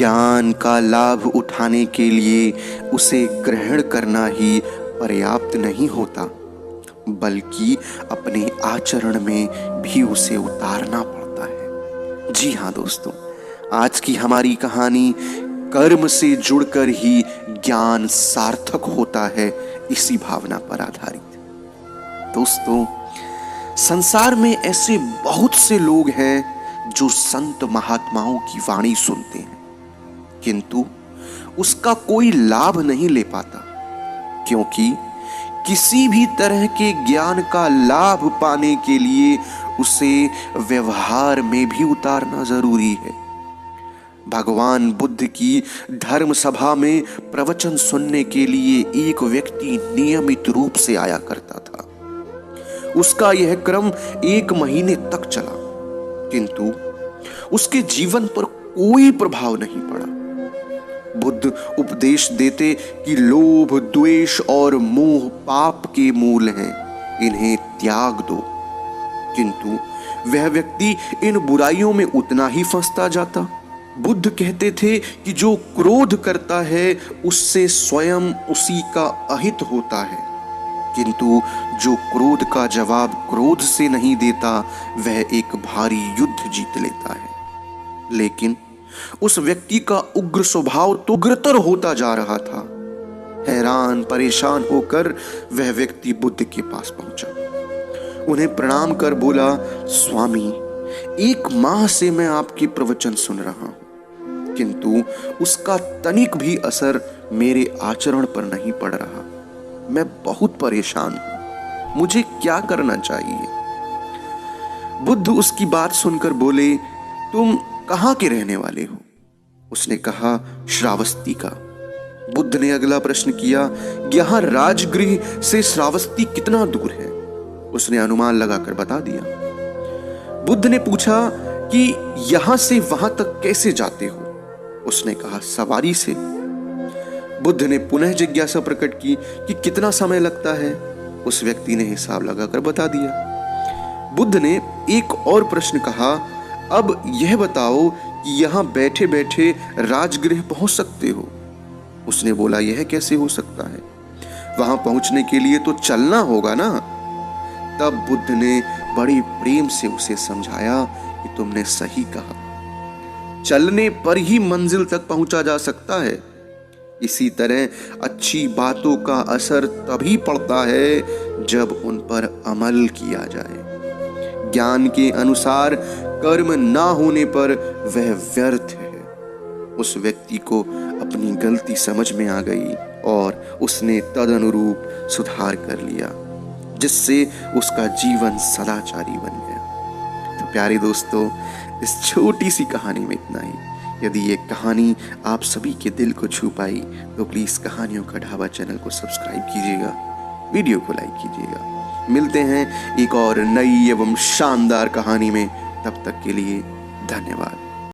ज्ञान का लाभ उठाने के लिए उसे ग्रहण करना ही पर्याप्त नहीं होता, बल्कि अपने आचरण में भी उसे उतारना पड़ता है। जी हाँ दोस्तों, आज की हमारी कहानी कर्म से जुड़कर ही ज्ञान सार्थक होता है, इसी भावना पर आधारित। दोस्तों, संसार में ऐसे बहुत से लोग हैं जो संत महात्माओं की वाणी सुनते हैं, किंतु उसका कोई लाभ नहीं ले पाता, क्योंकि किसी भी तरह के ज्ञान का लाभ पाने के लिए उसे व्यवहार में भी उतारना जरूरी है। भगवान बुद्ध की धर्म सभा में प्रवचन सुनने के लिए एक व्यक्ति नियमित रूप से आया करता था। उसका यह क्रम 1 महीने तक चला, किंतु उसके जीवन पर कोई प्रभाव नहीं पड़ा। बुद्ध उपदेश देते कि लोभ, द्वेष और मोह पाप के मूल हैं, इन्हें त्याग दो, किंतु वह व्यक्ति इन बुराइयों में उतना ही फंसता जाता। बुद्ध कहते थे कि जो क्रोध करता है उससे स्वयं उसी का अहित होता है, किंतु जो क्रोध का जवाब क्रोध से नहीं देता वह एक भारी युद्ध जीत लेता है। लेकिन उस व्यक्ति का उग्र स्वभाव तो उग्रतर होता जा रहा था। हैरान परेशान होकर वह व्यक्ति बुद्ध के पास पहुंचा। उन्हें प्रणाम कर बोला, स्वामी, 1 माह से मैं आपके प्रवचन सुन रहा हूं, किंतु उसका तनिक भी असर मेरे आचरण पर नहीं पड़ रहा। मैं बहुत परेशान हूं, मुझे क्या करना चाहिए? बुद्ध उसकी बात सुनकर बोले, तुम कहां के रहने वाले हो? उसने कहा, श्रावस्ती का। बुद्ध ने अगला प्रश्न किया, यहां राजगृह से श्रावस्ती कितना दूर है? उसने अनुमान लगाकर बता दिया। बुद्ध ने पूछा कि यहां से वहां तक कैसे जाते हो? उसने कहा, सवारी से। बुद्ध ने पुनः जिज्ञासा प्रकट की कि कितना समय लगता है? उस व्यक्ति ने हिसाब लगाकर बता दिया। बुद्ध ने एक और प्रश्न कहा, अब यह बताओ कि यहां बैठे बैठे राजगृह पहुंच सकते हो? उसने बोला, यह कैसे हो सकता है? वहां पहुंचने के लिए तो चलना होगा ना। तब बुद्ध ने बड़े प्रेम से उसे समझाया कि तुमने सही कहा, चलने पर ही मंजिल तक पहुंचा जा सकता है। इसी तरह अच्छी बातों का असर तभी पड़ता है जब उन पर अमल किया जाए। ज्ञान के अनुसार कर्म ना होने पर वह व्यर्थ है। उस व्यक्ति को अपनी गलती समझ में आ गई और उसने तदनुरूप सुधार कर लिया, जिससे उसका जीवन सदाचारी बन गया। तो प्यारे दोस्तों, इस छोटी सी कहानी में इतना ही। यदि ये कहानी आप सभी के दिल को छू पाई तो प्लीज कहानियों का ढाबा चैनल को सब्सक्राइब कीजिएगा, वीडियो को लाइक कीजिएगा। मिलते हैं एक और नई एवं शानदार कहानी में, तब तक के लिए धन्यवाद।